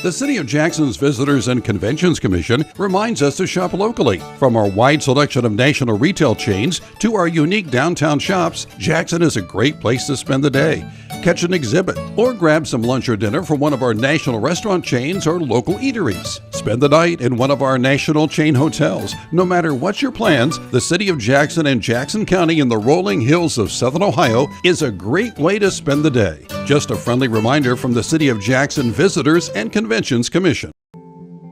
The City of Jackson's Visitors and Conventions Commission reminds us to shop locally. From our wide selection of national retail chains to our unique downtown shops, Jackson is a great place to spend the day. Catch an exhibit or grab some lunch or dinner from one of our national restaurant chains or local eateries. Spend the night in one of our national chain hotels. No matter what your plans, the City of Jackson and Jackson County in the rolling hills of Southern Ohio is a great way to spend the day. Just a friendly reminder from the City of Jackson Visitors and Conventions Commission.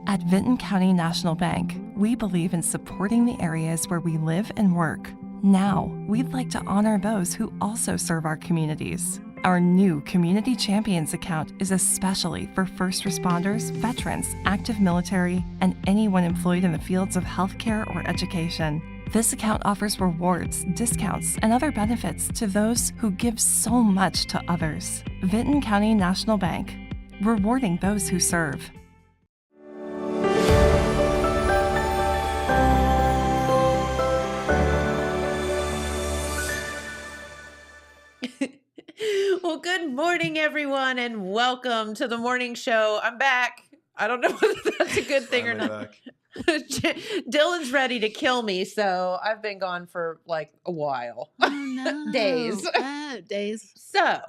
At Vinton County National Bank, we believe in supporting the areas where we live and work. Now, we'd like to honor those who also serve our communities. Our new Community Champions account is especially for first responders, veterans, active military, and anyone employed in the fields of healthcare or education. This account offers rewards, discounts, and other benefits to those who give so much to others. Vinton County National Bank, rewarding those who serve. Well, good morning, everyone, and welcome to the morning show. I'm back. I don't know whether that's a good thing or not. Dylan's ready to kill me, so I've been gone for like a while. Oh, no. Days. Days. So,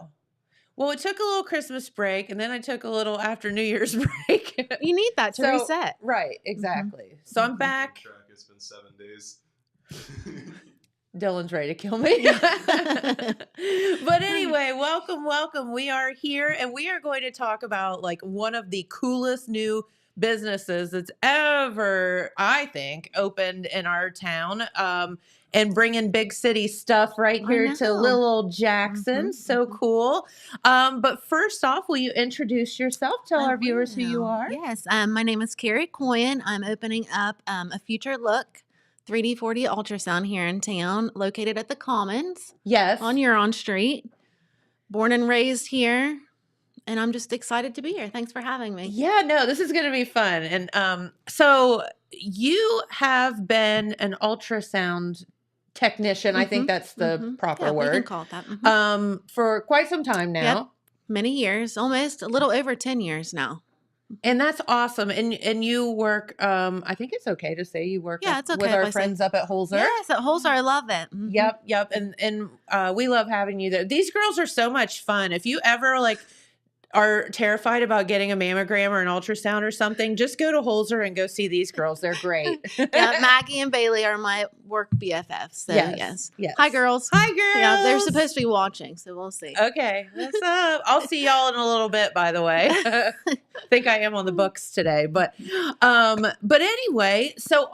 well, it took a little Christmas break, and then I took a little after New Year's break. You need that to reset. Right, exactly. So I'm back. It's been 7 days. Dylan's ready to kill me. But anyway, welcome. We are here, and we are going to talk about like one of the coolest new businesses that's ever, I think, opened in our town, and bringing big city stuff right here to little old Jackson. So cool. But first off, will you introduce yourself? Tell our viewers who you are. Yes. My name is Kari Cowan. I'm opening up a Future Look 3D 4D ultrasound here in town, located at the Commons. Yes. On Huron Street. Born and raised here. And I'm just excited to be here. Thanks for having me. Yeah, no, this is going to be fun. And so you have been an ultrasound technician. I think that's the proper word. We can call it that. For quite some time now. Yep. Many years, almost a little over 10 years now. And that's awesome. And you work, I think it's okay to say you work it's okay with our friends up at Holzer. Yes, at Holzer. I love it. Yep. And we love having you there. These girls are so much fun. If you ever like are terrified about getting a mammogram or an ultrasound or something, just go to Holzer and go see these girls. They're great. Yeah, Maggie and Bailey are my work BFFs. So yes. Hi, girls. Hi, girls. Yeah, they're supposed to be watching, so we'll see. Okay. What's up? I'll see y'all in a little bit, by the way. I think I am on the books today. But anyway, so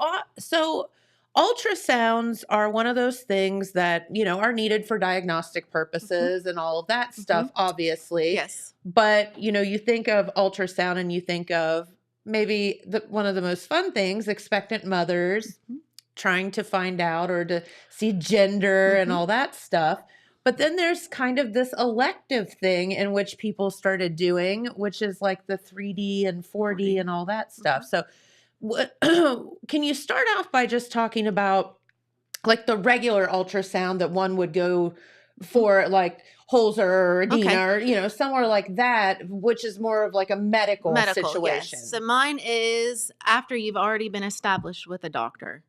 ultrasounds are one of those things that, are needed for diagnostic purposes and all of that stuff, obviously. Yes. But, you think of ultrasound and you think of maybe one of the most fun things, expectant mothers trying to find out or to see gender and all that stuff. But then there's kind of this elective thing in which people started doing, which is like the 3D and 4D and all that stuff. So can you start off by just talking about like the regular ultrasound that one would go for, like Holzer or Adina or, somewhere like that, which is more of like a medical situation? Yes. So mine is after you've already been established with a doctor.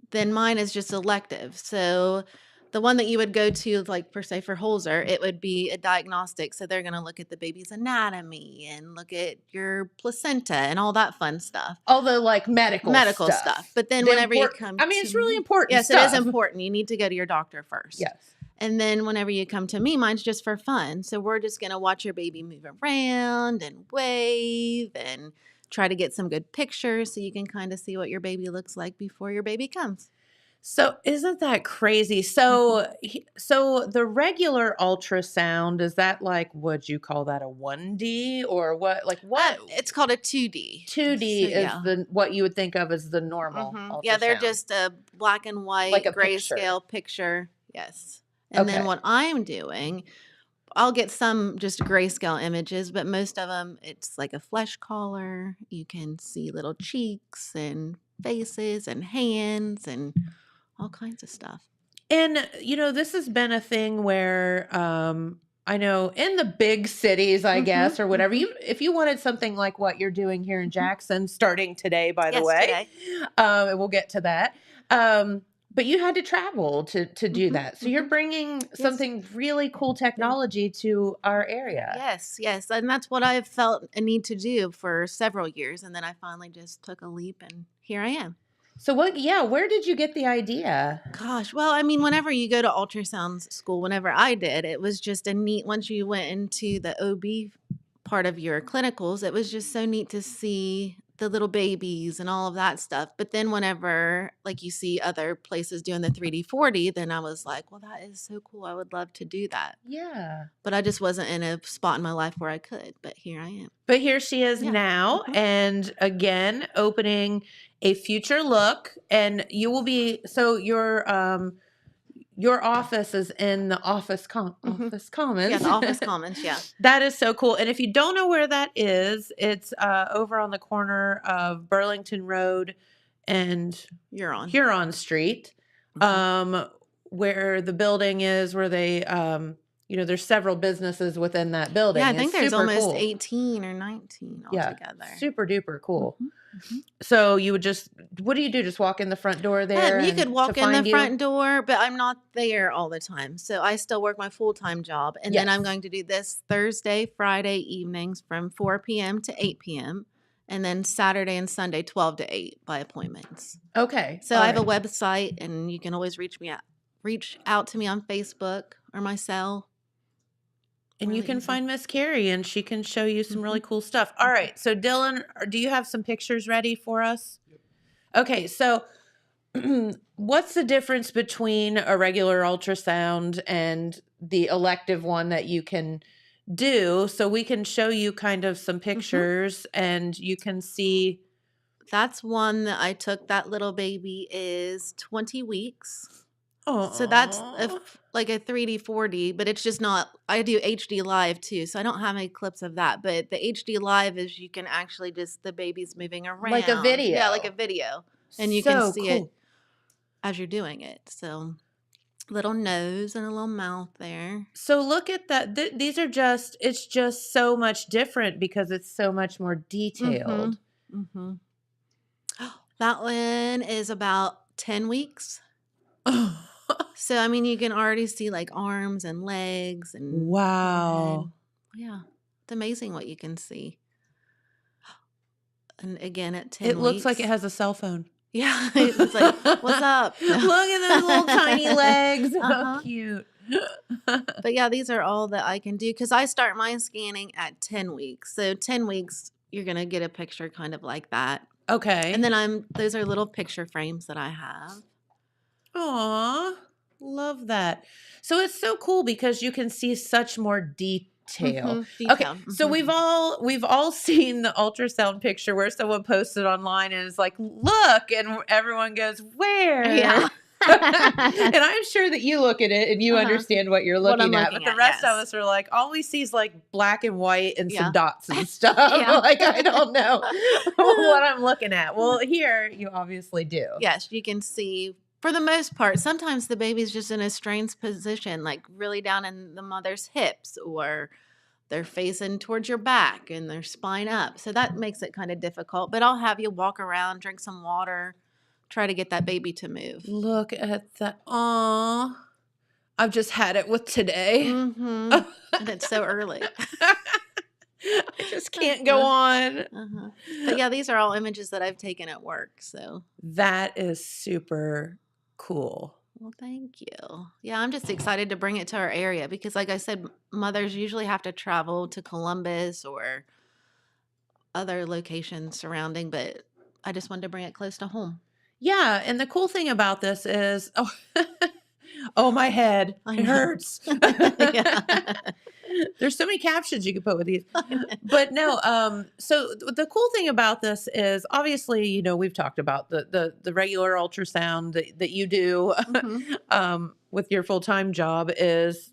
Then mine is just elective. So the one that you would go to, like per se for Holzer, it would be a diagnostic. So they're going to look at the baby's anatomy and look at your placenta and all that fun stuff. All the like medical stuff. But then whenever you come it's really important. Yes, stuff. it is important. You need to go to your doctor first. Yes. And then whenever you come to me, mine's just for fun. So we're just going to watch your baby move around and wave and try to get some good pictures so you can kind of see what your baby looks like before your baby comes. So isn't that crazy? So the regular ultrasound, is that like, would you call that a 1D or what? Like what? It's called a 2D. 2D is what you would think of as the normal ultrasound. Yeah, they're just a black and white, like a grayscale picture. Yes. And then what I'm doing, I'll get some just grayscale images, but most of them, it's like a flesh color. You can see little cheeks and faces and hands and all kinds of stuff. And, this has been a thing where I know in the big cities, I Mhm, guess, or whatever, mhm. if you wanted something like what you're doing here in Jackson, starting today, by the Yes, way, today. and we'll get to that. But you had to travel to do Mhm, that. So you're mhm. bringing Yes. something really cool technology to our area. Yes, yes, and that's what I've felt a need to do for several years, and then I finally just took a leap, and here I am. So where did you get the idea? Gosh, well, I mean, whenever you go to ultrasound school, whenever I did, it was just a neat once you went into the OB part of your clinicals, it was just so neat to see the little babies and all of that stuff. But then whenever like you see other places doing the 3D 4D, then I was like, well, that is so cool. I would love to do that. Yeah. But I just wasn't in a spot in my life where I could, but here I am. But here she is Yeah. now, Mhm. and again, opening a future look. And you will be your office is in the Mhm. office commons. Yeah, the office commons, yeah. That is so cool. And if you don't know where that is, it's over on the corner of Burlington Road and You're on. Huron Street, Mhm. where the building is, where they, there's several businesses within that building. Yeah, I It's think there's super almost cool. 18 or 19 Yeah, altogether. super duper cool. Mhm, mhm. So you would what do you do? Just walk in the front door there? You and could to walk in the find you? front door, but I'm not there all the time. So I still work my full-time job. And then I'm Yes. going to do this Thursday, Friday evenings from 4 p.m. to 8 p.m. And then Saturday and Sunday, 12 to 8 by appointments. Okay. So all I have a right. website and you can always reach out to me on Facebook or my cell. And you Really can easy. find Miss Carrie, and she can show you some really Mhm. cool stuff. All right. So Dylan, do you have some pictures ready for us? Okay. So what's the difference between a regular ultrasound and the elective one that you can do? So we can show you kind of some pictures, and you can see. That's one that I took. That little baby is 20 weeks. So that's Oh. like a 3D 4D, but it's just not. I do HD live too, so I don't have any clips of that. But the HD live is you can actually just the baby's moving around, Like a video. yeah, like a video, and you can So see cool. it as you're doing it. So little nose and a little mouth there. So look at that. These are it's just so much different because it's so much more detailed. Mm-hmm. That one is about 10 weeks. So I mean, you can already see like arms and legs and Wow. forehead. Yeah, it's amazing what you can see. And again, at 10 It looks like it weeks. has a cell phone. Yeah, it's like, what's up? Look at those little tiny legs. Uh-huh. How cute. But yeah, these are all that I can do because I start my scanning at 10 weeks. So 10 weeks, you're going to get a picture kind of like that. Okay. And then those are little picture frames that I have. Aw, love that. So it's so cool because you can see such more detail. Okay, Detail. so we've all seen the ultrasound picture where someone posted online and is like, "Look," and everyone goes, "Where?" Yeah. And I'm sure that you look at it and you understand what you're What I'm looking at, looking but the at, rest of yes. us are like, all we see is like black and white and Yeah. some dots and stuff. Yeah. Like, I don't know what I'm looking at. Well, here you obviously do. Yes, you can see for the most part. Sometimes the baby's just in a strange position, like really down in the mother's hips, or they're facing towards your back and their spine up. So that makes it kind of difficult. But I'll have you walk around, drink some water, try to get that baby to move. Look at that. Aw. I've just had it with today. Mm-hmm. And it's so early. I just can't go on. Uh-huh. But yeah, these are all images that I've taken at work. So that is super cool. well, thank you. Yeah, I'm just excited to bring it to our area because, like I said, mothers usually have to travel to Columbus or other locations surrounding, but I just wanted to bring it close to home. Yeah, and the cool thing about this is, oh my head, I it know. hurts. Yeah. There's so many captions you could put with these. But no, so the cool thing about this is obviously, we've talked about the regular ultrasound that you do with your full-time job is,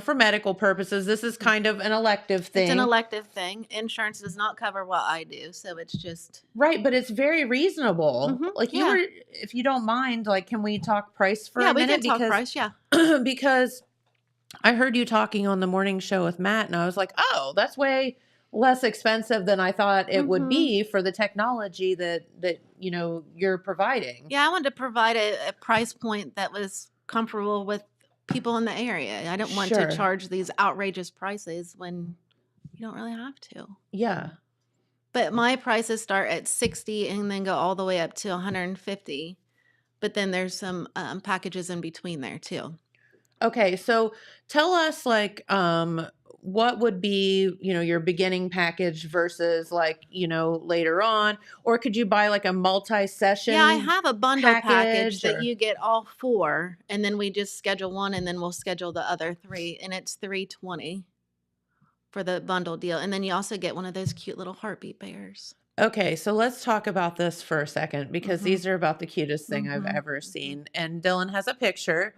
for medical purposes. This is kind of an elective thing. It's an elective thing. Insurance does not cover what I do, so it's just right, but it's very reasonable. Like yeah. if you don't mind, like, can we talk price for yeah, a we minute? can talk price. Yeah, Because I heard you talking on the morning show with Matt, and I was like, oh, that's way less expensive than I thought it would be for the technology that you're providing. Yeah, I wanted to provide a price point that was comfortable with people in the area. I don't want to Sure. charge these outrageous prices when you don't really have to. Yeah. But my prices start at 60 and then go all the way up to 150. But then there's some packages in between there too. Okay, so tell us like what would be, your beginning package versus like, later on, or could you buy like a multi-session? Yeah, I have a bundle package that or- you get all 4, and then we just schedule one, and then we'll schedule the other 3, and it's $320 for the bundle deal. And then you also get one of those cute little heartbeat bears. Okay, so let's talk about this for a second because these are about the cutest thing I've ever seen. And Dylan has a picture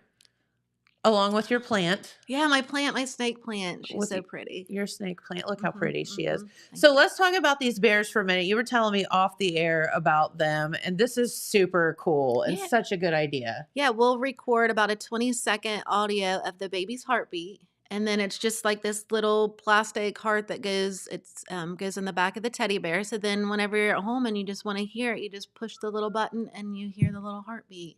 along with your plant. Yeah, my snake plant. She's With so pretty. Your snake plant. Look how pretty she is. Thank So you. let's talk about these bears for a minute. You were telling me off the air about them, and this is super cool and Yeah. such a good idea. Yeah, we'll record about a 20-second audio of the baby's heartbeat. And then it's just like this little plastic heart that goes in the back of the teddy bear. So then whenever you're at home and you just want to hear it, you just push the little button and you hear the little heartbeat.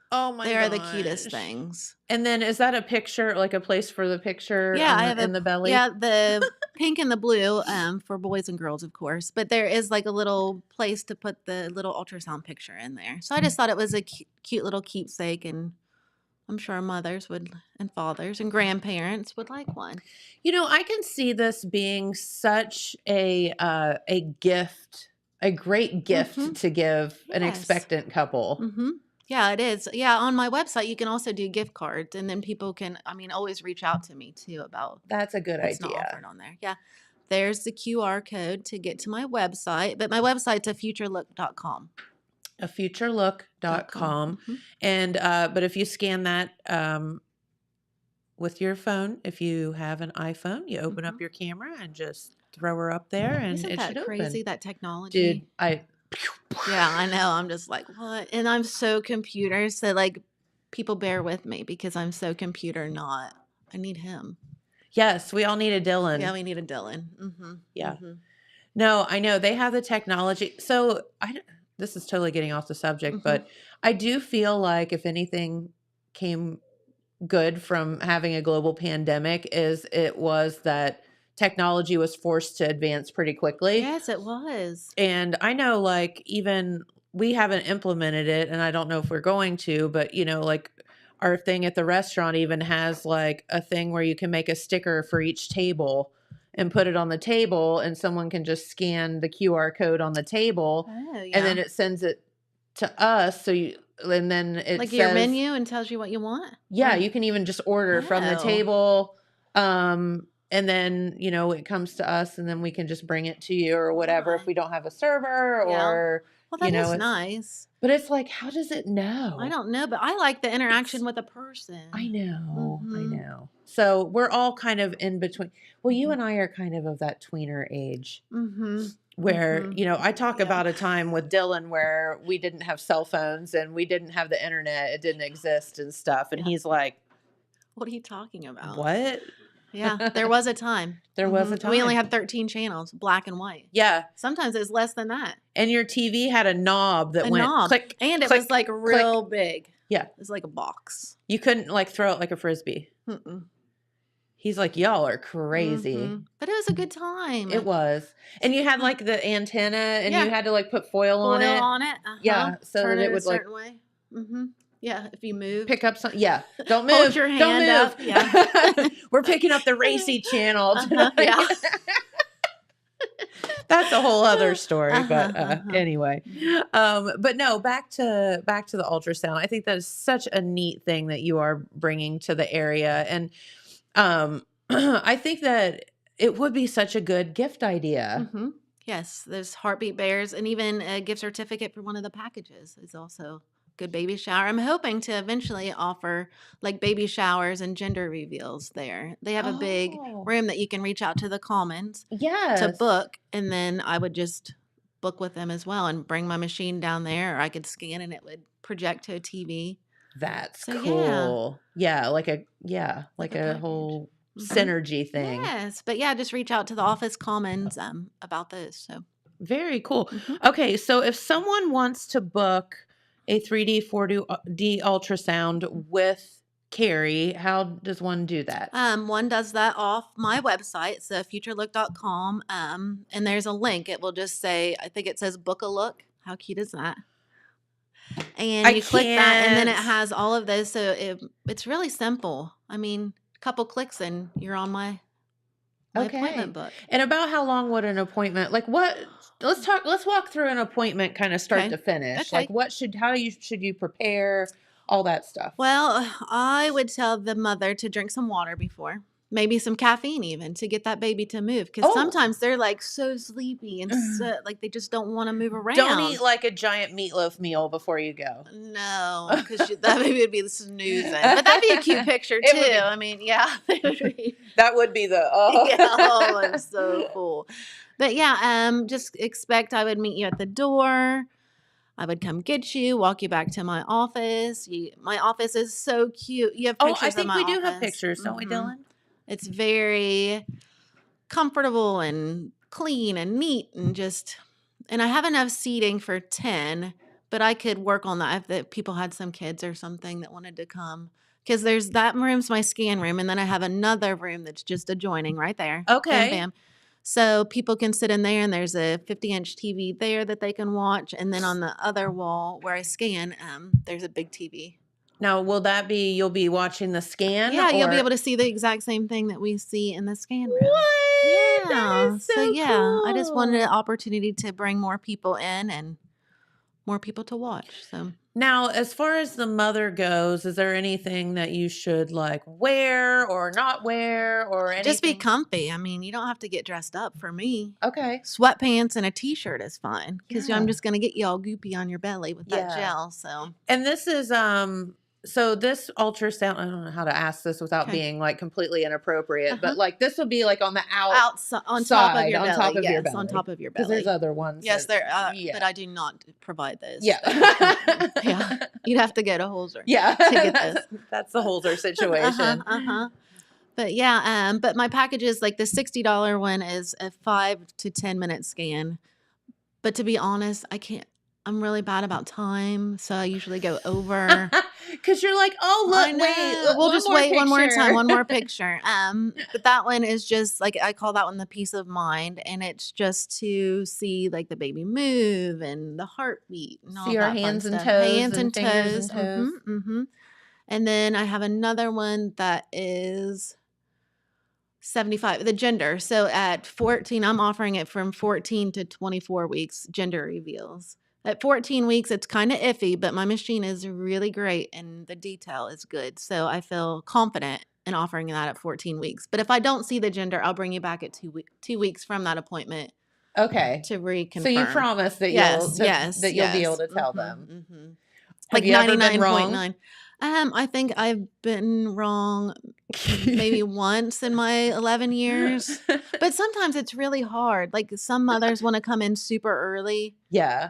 Oh my They gosh. are the cutest things. And then is that a picture, like a place for the picture Yeah, I in, have the, in the belly? Yeah, the pink and the blue for boys and girls, of course. But there is like a little place to put the little ultrasound picture in there. So I just thought it was a cute little keepsake, and I'm sure mothers would, and fathers and grandparents would like one. I can see this being such a gift, a great gift to give an Yes. expectant couple. Mm-hmm. Yeah, it is. Yeah, on my website, you can also do gift cards, and then people can, always reach out to me too about That's a good what's not idea. offered on there. Yeah, there's the QR code to get to my website, but my website's afuturelook.com. afuturelook.com. Mhm. And but if you scan that with your phone, if you have an iPhone, you open up your camera and just throw her up there, and Isn't it that should crazy, open. that technology? Dude, I Yeah, I know. I'm just like, what? And I'm so computer, so like people bear with me because I'm so computer not. I need him. yes, we all need a Dylan. Yeah, we need a Dylan. Mm-hmm. Yeah. Mm-hmm. No, I know they have the technology. So this is totally getting off the subject, but I do feel like if anything came good from having a global pandemic it was that technology was forced to advance pretty quickly. Yes, it was. And I know like even we haven't implemented it, and I don't know if we're going to, but like our thing at the restaurant even has like a thing where you can make a sticker for each table and put it on the table, and someone can just scan the QR code on the table, Oh, yeah. and then it sends it to us. And then it like says, your menu and tells you what you want. yeah, you can even just order from the Oh. table. And then, it comes to us, and then we can just bring it to you or whatever if we don't have a server Yeah. or, Well, that is it's nice. But it's like, how does it know? I don't know, but I like the interaction with a person. I know. I Mhm. know. So we're all kind of in between. Well, you and I are kind of that tweener age Mm-hmm. where, I talk Yeah. about a time with Dylan where we didn't have cell phones and we didn't have the internet. It didn't exist and stuff. And Yeah. he's like, What are you talking about? what? Yeah, there was a time. There was a Mhm. We only time. had 13 channels, black and white. Yeah. Sometimes it's less than that. And your TV had a knob that A went knob. click. And it click, was like real big. Yeah. It was like a box. You couldn't like throw it like a Frisbee. Mm-mm. He's like, y'all are crazy. Mhm. But it was a good time. It was. And you had like the antenna, and Yeah. you had to like put foil on it. Uh-huh. Yeah, so Turn that it a would, like, certain way. Mm-hmm. Yeah, if you move. Pick up some. Yeah. Don't move. Hold your Don't hand move. up, yeah. We're picking up the racy channel tonight. Yeah. That's a whole other story. But Uh-huh. anyway. But no, back to the ultrasound. I think that is such a neat thing that you are bringing to the area. And I think that it would be such a good gift idea. Mm-hmm. Yes, there's heartbeat bears, and even a gift certificate for one of the packages is also good baby shower. I'm hoping to eventually offer like baby showers and gender reveals there. They have a big Oh. room that you can reach out to the Commons Yes. to book, and then I would just book with them as well and bring my machine down there, or I could scan and it would project to a TV. That's So, cool. Yeah, like a like a package. whole Mhm. synergy thing. Yes, but yeah, just reach out to the office commons about those. So, Very cool. mhm. Okay, so if someone wants to book a 3D 4D ultrasound with Kari, how does one do that? One does that off my website, so futurelook.com. And there's a link. It will just say, I think it says book a look. How cute is that? And I you click that, and then it can't. has all of those. So it's really simple. I mean, a couple clicks and you're on my Okay. appointment book. And about how long would an appointment, like what, let's walk through an appointment kind of start Okay. to finish. Okay. Like should you prepare, all that stuff? Well, I would tell the mother to drink some water before, maybe some caffeine even to get that baby to move. Because Oh. sometimes they're like so sleepy and so, like they just don't want to move around. Don't eat like a giant meatloaf meal before you go. No, because that baby would be snoozing. But that'd be a cute picture It would too. be. I mean, yeah. That would be the, Yeah, oh, it's so cool. But yeah, just expect I would meet you at the door. I would come get you, walk you back to my office. My office is so cute. You have pictures I of think my we do have office. pictures, don't we, Mhm. Dylan? It's very comfortable and clean and neat and I have enough seating for 10, but I could work on that if people had some kids or something that wanted to come. Because there's that room's my scan room, and then I have another room that's just adjoining right there. Okay. Bam, bam. So people can sit in there, and there's a 50-inch TV there that they can watch. And then on the other wall where I scan, there's a big TV. Now, will that be, you'll be watching the scan? Yeah, you'll be or- able to see the exact same thing that we see in the scan room. What? Yeah. That is so yeah, I just wanted an cool. opportunity to bring more people in and more people to watch. So Now, as far as the mother goes, is there anything that you should like wear or not wear or anything? just be comfy. I mean, you don't have to get dressed up for me. Okay. Sweatpants and a t-shirt is fine because Yeah. I'm just going to get you all goopy on your belly with that Yeah. gel. So And this is so this ultrasound, I don't know how to ask this without Okay. being like completely inappropriate, Uh-huh. but like this will be like on the outside on top of your on belly. top of your Yes, belly. on top of your Because belly. there's other ones. Yes, that- there are, yeah. but I do not provide those. Yeah. Yeah. You'd have to go to Holzer. Yeah. To get this. That's the Holzer situation. But yeah, but my packages, like the $60 one is a 5 to 10 minute scan. But to be honest, I'm really bad about time, so I usually go over. Because you're like, oh, I look, know. wait. We'll one just more wait one more picture. time, one more picture. But that one is just like, I call that one the peace of mind, and it's just to see like the baby move and the heartbeat and all See our that fun hands and stuff. toes Hands and and fingers toes. and toes. Mm-hmm. And then I have another one that is 75, the gender. So at 14, I'm offering it from 14 to 24 weeks, gender reveals. At 14 weeks, it's kind of iffy, but my machine is really great and the detail is good. So I feel confident in offering that at 14 weeks. But if I don't see the gender, I'll bring you back at 2 weeks from that appointment Okay. to reconfirm. So you promise that Yes, that you'll be able to tell them. Mm-hmm. Have Like you ever been 99.9. I think I've been wrong maybe once in my 11 years. But sometimes it's really hard. Like some mothers want to come in super early. Yeah.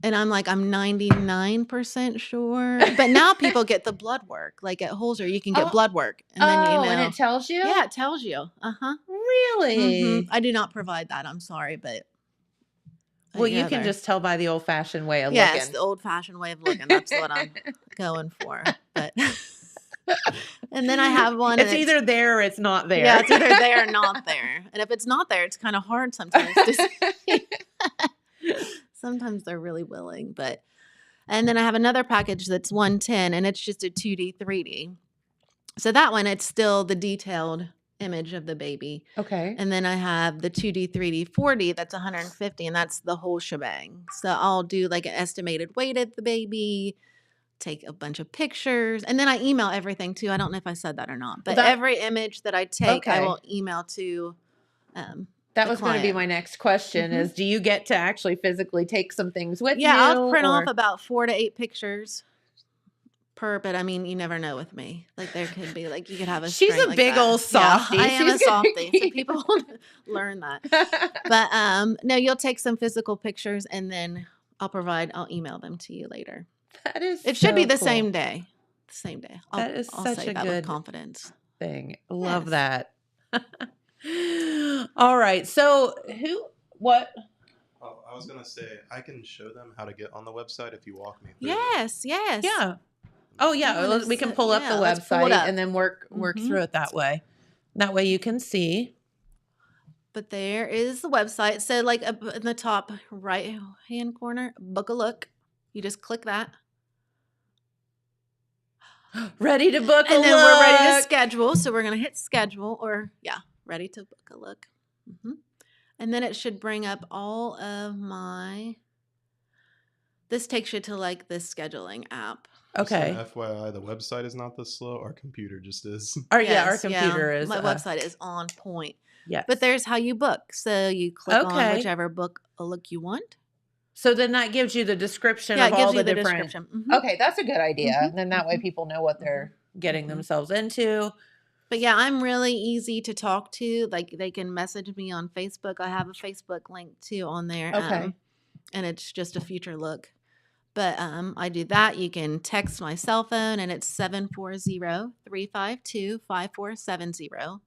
And I'm like, I'm 99% sure. But now people get the blood work. Like at Holzer, you can get blood work. And then you know. And it tells you? Yeah, it tells you. Uh-huh. Really? I do not provide that. I'm sorry, but. Well, you can just tell by the old-fashioned way of Yes, looking. the old-fashioned way of looking. That's what I'm going for. But and then I have one. It's either there or it's not there. Yeah, it's either there or not there. And if it's not there, it's kind of hard sometimes to see. Sometimes they're really willing, but. And then I have another package that's 110, and it's just a 2D, 3D. So that one, it's still the detailed image of the baby. Okay. And then I have the 2D, 3D, 4D, that's 150, and that's the whole shebang. So I'll do like an estimated weight of the baby, take a bunch of pictures, and then I email everything too. I don't know if I said that or not, but every image that I take, I will email to that was going to be my next question is, do you get to actually physically take some things with you? Yeah, I'll print off about 4 to 8 pictures per, but I mean, you never know with me. Like there could be like, you could have a She's string a like big that. old softie. Yeah, I am a She's gonna softie, so people learn that. But no, you'll take some physical pictures and then I'll email them to you later. That is It should be the cool. same day. the same day. That is I'll such say a that good with confidence. thing. Love Yes. that. All right. So what? Oh, I was gonna say I can show them how to get on the website if you walk me through. Yes, yes. Yeah. Oh yeah. You wanna We can set- pull up the yeah, let's pull it website up. and then work Mhm. through it that way. That way you can see. But there is the website. So like up in the top right hand corner, book a look. You just click that. Ready to book a And then we're ready to look. schedule. So we're going to hit schedule or ready to book a look. And then it should bring up all of this takes you to like this scheduling app. Just an Okay. FYI, the website is not this slow. Our computer just is. Our Yes, computer is my website is on point. Yes. But there's how you book. So you click on Okay. whichever book a look you want. So then that gives you the description Yeah, of it gives all you the the different. description. Mhm. Okay, that's a good idea. Mhm, Then that way mhm. people know what they're getting Mhm. themselves into. But yeah, I'm really easy to talk to. Like they can message me on Facebook. I have a Facebook link too on there. Okay. And it's just a future look. But I do that. You can text my cell phone and it's 740-352-5470.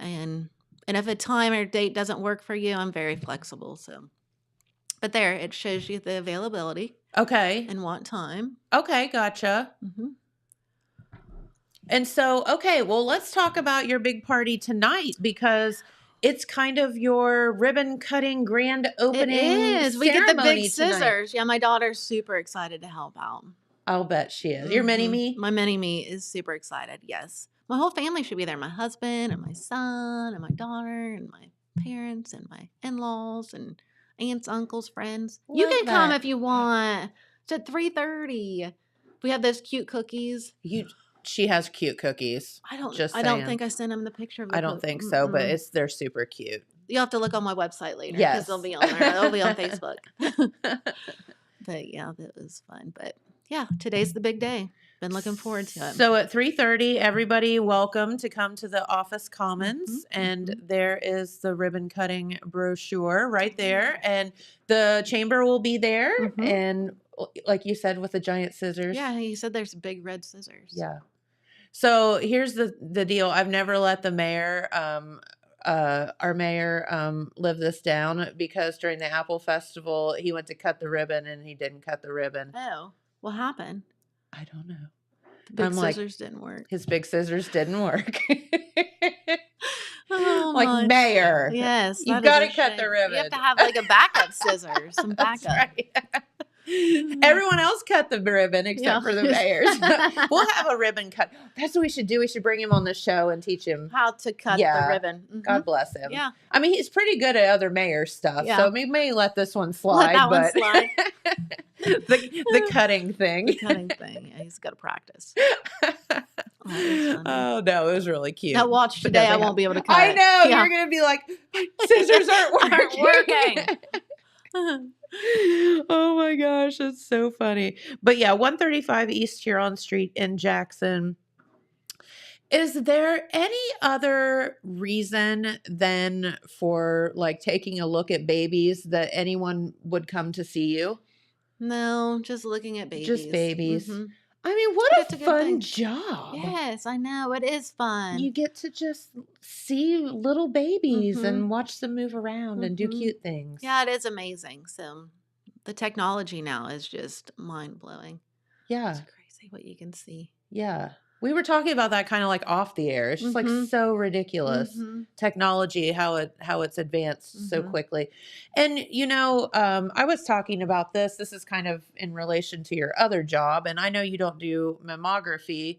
And if a time or date doesn't work for you, I'm very flexible. So but there it shows you the availability Okay. and what time. Okay, gotcha. Mm-hmm. And so, okay, well, let's talk about your big party tonight because it's kind of your ribbon cutting grand opening. It is. We get the ceremony big tonight. scissors. Yeah, my daughter's super excited to help out. I'll bet she is. Your mini Mhm. me? My mini me is super excited. Yes. My whole family should be there. My husband and my son and my daughter and my parents and my in-laws and aunts, uncles, friends. You Love can come that. if you want. It's at 3:30. We have those cute cookies. She has cute cookies. I don't Just I don't saying. think I sent them the picture of the I don't think so, but they're super cute. You'll have to look on my website later Yes. because they'll be on there. They'll be on Facebook. But yeah, that was fun. But yeah, today's the big day. Been looking forward to it. So at 3:30, everybody welcome to come to the office commons, and there is the ribbon cutting brochure right there, and the chamber will be there, and like you said, with the giant scissors. Yeah, he said there's big red scissors. Yeah. So here's the deal. I've never let the mayor, our mayor, live this down because during the Apple Festival, he went to cut the ribbon and he didn't cut the ribbon. Oh, what happened? I don't know. The big I'm like, scissors didn't work. His big scissors didn't work. Oh, Like, my- mayor. Yes. You that is gotta a cut the shame. ribbon. You have to have like a backup scissors. Some That's backup. right. Everyone else cut the ribbon except Yeah. for the mayors. We'll have a ribbon cut. That's what we should do. We should bring him on the show and teach him. How to cut Yeah. the ribbon. Mhm. God bless him. Yeah. I mean, he's pretty good at other mayor stuff, Yeah. so we may let this one slide. Let that one but slide. the cutting thing. The cutting thing. Yeah, he's got to practice. Oh, that was funny. Oh no, it was really cute. Now watch But today. no, I they won't be able to cut. I it. know Yeah. you're gonna be like, my scissors aren't Aren't working. working. Oh my gosh, it's so funny. But yeah, 135 East Huron Street in Jackson. Is there any other reason than for like taking a look at babies that anyone would come to see you? No, just looking at babies. Just babies. Mhm. I mean, what But it's a a good fun thing. job. Yes, I know. It is fun. You get to just see little babies Mhm. and watch them move around and do Mhm. cute things. Yeah, it is amazing. So the technology now is just mind blowing. Yeah. It's crazy what you can see. Yeah. We were talking about that kind of like off the air. It's just like Mhm. so ridiculous. Mhm. Technology, how it's advanced so Mhm. quickly. And I was talking about this. This is kind of in relation to your other job, and I know you don't do mammography.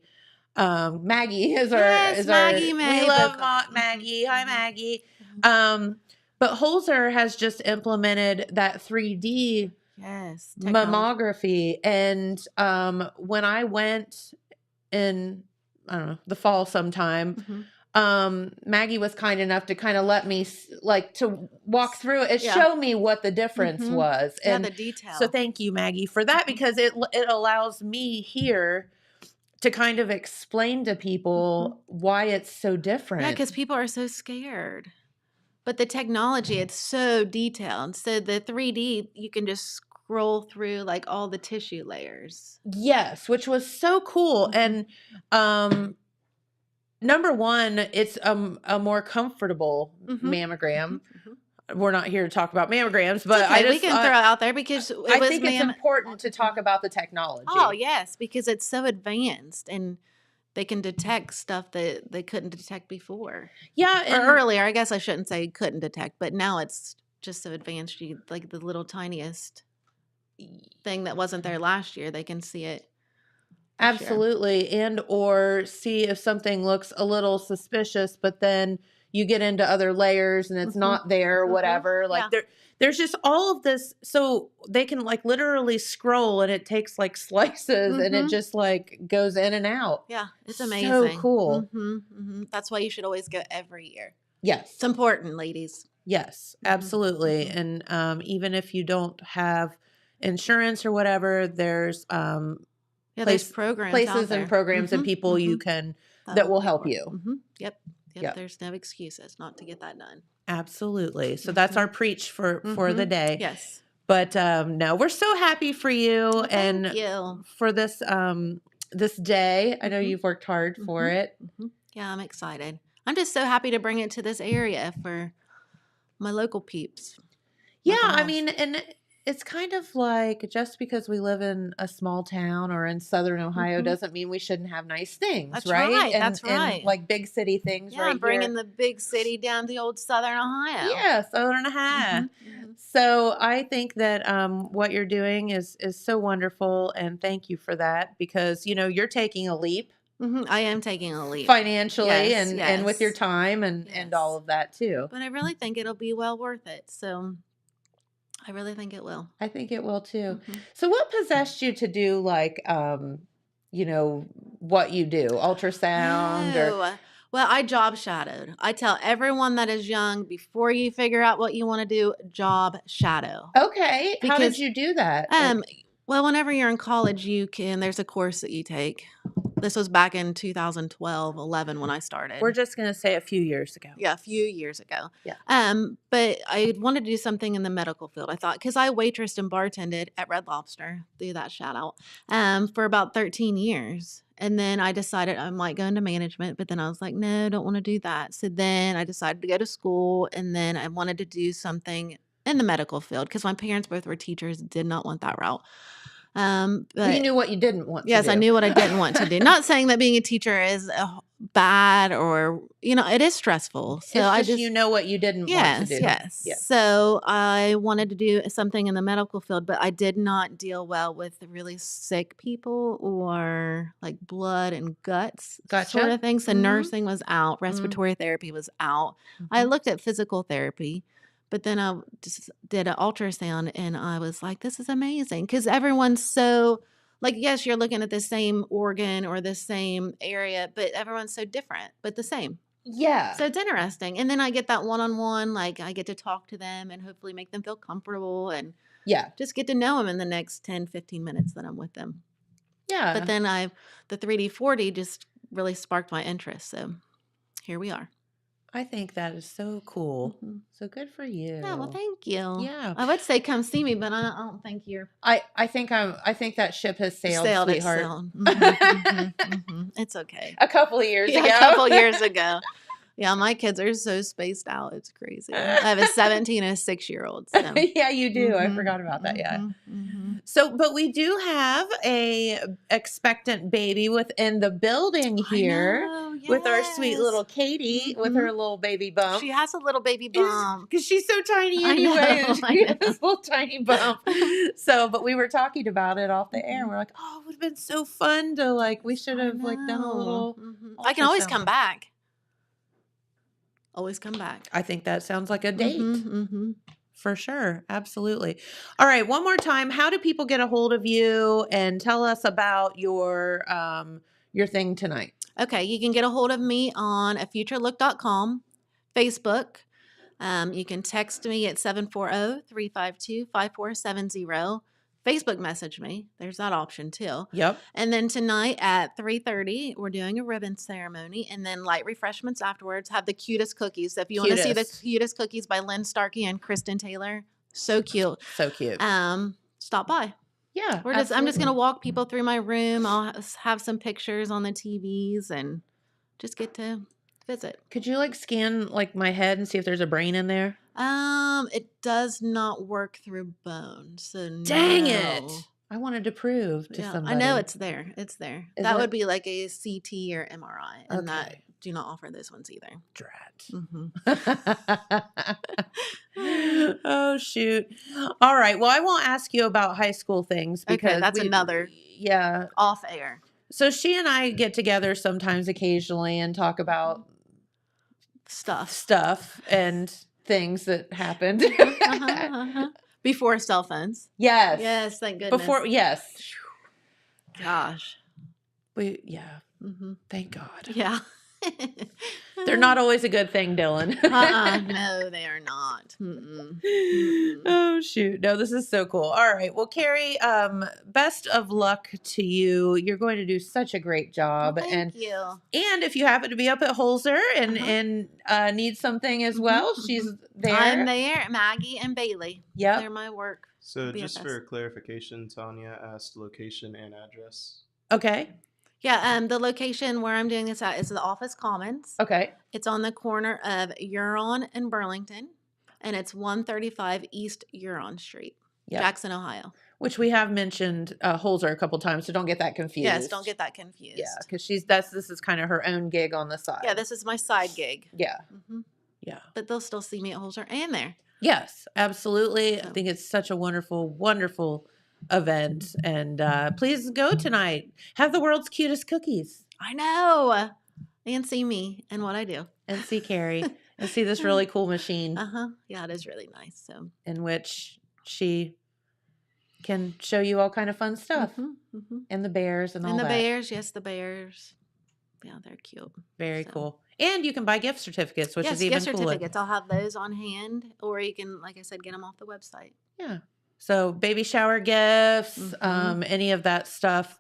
Maggie is our Yes, Maggie we May, love but- Maggie. Hi Mhm. Maggie. Mhm. But Holzer has just implemented that 3D Yes. Technology. mammography, and when I went in, I don't know, the fall sometime, Mhm. Maggie was kind enough to kind of let me to walk through it, Yeah. show me what the difference Mhm. was. Yeah, And the detail. so thank you, Maggie, for that, because it allows me here to kind of explain to people why it's so different. Yeah, because people are so scared. But the technology, it's so detailed. So the 3D, you can just scroll through like all the tissue layers. Yes, which was so cool. And number one, it's a more comfortable mammogram. We're not here to talk about mammograms, but Okay, we can throw it out there because I think it's important to talk about the technology. Oh, yes, because it's so advanced and they can detect stuff that they couldn't detect before. Yeah. And Or earlier, I guess I shouldn't say couldn't detect, but now it's just so advanced. You like the little tiniest thing that wasn't there last year, they can see it. Absolutely. Sure. And or see if something looks a little suspicious, but then you get into other layers and it's not there or whatever. Like there's just all of this. So they can like literally scroll and it takes like slices and it just like goes in and out. Yeah. It's amazing. So cool. That's why you should always go every year. Yes. It's important, ladies. Yes, absolutely. And even if you don't have insurance or whatever, there's there's programs places and programs and people you can that will help you. Yep. There's no excuses not to get that done. Absolutely. So that's our preach for the day. Yes. But no, we're so happy for you Thank you. for this this day. I know you've worked hard for it. Yeah, I'm excited. I'm just so happy to bring it to this area for my local peeps. Yeah, I mean, and it's kind of like just because we live in a small town or in Southern Ohio doesn't mean we shouldn't have nice things, That's right? right. And, That's right. And like big city things, right? Bringing the big city down to old Southern Ohio. Yeah, Southern Ohio. So I think that what you're doing is so wonderful, and thank you for that because you're taking a leap. I am taking a leap financially and with your time and all of that too. But I really think it'll be well worth it. So I really think it will. I think it will too. So what possessed you to do like, what you do, ultrasound or? Well, I job shadowed. I tell everyone that is young, before you figure out what you want to do, job shadow. Okay. How did you do that? Well, whenever you're in college, there's a course that you take. This was back in 2012, 11 when I started. We're just going to say a few years ago. Yeah, a few years ago. Yeah. But I wanted to do something in the medical field. I thought, because I waitressed and bartended at Red Lobster, do that shout out, for about 13 years. And then I decided I might go into management, but then I was like, no, don't want to do that. So then I decided to go to school, and then I wanted to do something in the medical field because my parents both were teachers, did not want that route. But you knew what you didn't want to do. Yes, I knew what I didn't want to do. Not saying that being a teacher is bad or, it is stressful. So it's just you know what you didn't want to do. Yes. So I wanted to do something in the medical field, but I did not deal well with really sick people or like blood and guts sort of things. So nursing was out. Respiratory therapy was out. I looked at physical therapy. But then I just did an ultrasound and I was like, this is amazing. Because everyone's so, like, yes, you're looking at the same organ or the same area, but everyone's so different, but the same. Yeah. So it's interesting. And then I get that one-on-one, like I get to talk to them and hopefully make them feel comfortable and just get to know them in the next 10, 15 minutes that I'm with them. Yeah. But then the 3D, 4D just really sparked my interest. So here we are. I think that is so cool. So good for you. Yeah, well, thank you. Yeah, I would say come see me, but I don't think you're. I think that ship has sailed, sweetheart. It's okay. A couple of years ago. A couple years ago. Yeah, my kids are so spaced out. It's crazy. I have a 17 and a 6-year-old. So. Yeah, you do. I forgot about that. Yeah. So, but we do have a expectant baby within the building here with our sweet little Katie with her little baby bump. She has a little baby bump. Because she's so tiny anyway. She has this little tiny bump. So, but we were talking about it off the air. And we're like, oh, it would have been so fun to we should have done a little. I can always come back. Always come back. I think that sounds like a date. For sure. Absolutely. All right. One more time. How do people get a hold of you and tell us about your thing tonight? Okay. You can get a hold of me on afuturelook.com, Facebook. You can text me at 740-352-5470. Facebook message me. There's that option too. Yep. And then tonight at 3:30, we're doing a ribbon ceremony and then light refreshments afterwards. Have the cutest cookies. So if you want to see the cutest cookies by Lynn Starkey and Kristen Taylor, so cute. So cute. stop by. Yeah. I'm just going to absolutely. walk people through my room. I'll have some pictures on the TVs and just get to visit. Could you like scan like my head and see if there's a brain in there? It does not work through bone, so Dang no. it. I wanted to prove to Yeah, somebody. I know it's there. It's there. Is That it? would be like a CT or MRI, and that Okay. do not offer those ones either. Drat. Hmm Oh shoot. All right. Well, I won't ask you about high school things because Okay, that's another Yeah. off air. So she and I get together sometimes occasionally and talk about Stuff. and things that happened. Before cell phones. Yes. Yes, thank goodness. Before yes. Gosh. Yeah. Hmm Thank God. Yeah. They're not always a good thing, Dylan. No, they are not. Mm-mm. Mm-mm. Oh shoot. No, this is so cool. All right. Well, Kari, best of luck to you. You're going to do such a great job. Well, thank you. And if you happen to be up at Holzer and Uh-huh. need something as Mhm, well, mhm. she's there. I'm there. Maggie and Bailey. Yep. They're my work. So just BFFs. for clarification, Tanya asked location and address. Okay. Yeah, the location where I'm doing this at is the Office Commons. Okay. It's on the corner of Huron and Burlington, and it's 135 East Huron Street, Yep. Jackson, Ohio. Which we have mentioned Holzer a couple times, so don't get that confused. Yes, don't get that confused. Yeah, because this is kind of her own gig on the side. Yeah, this is my side gig. Yeah. Hmm Yeah. But they'll still see me at Holzer and there. Yes, absolutely. I So. think it's such a wonderful, wonderful event. And please go tonight. Have the world's cutest cookies I know. And see me and what I do. and see Kari and see this really cool machine Yeah, it is really nice. So in which she can show you all kind of fun stuff. And the bears and all and the that. bears, yes, the bears. Yeah, they're cute. Very So. cool. And you can buy gift certificates, which Yes, is even gift cooler. certificates. I'll have those on hand, or you can, like I said, get them off the website. Yeah. So baby shower gifts, Mhm. any of that stuff.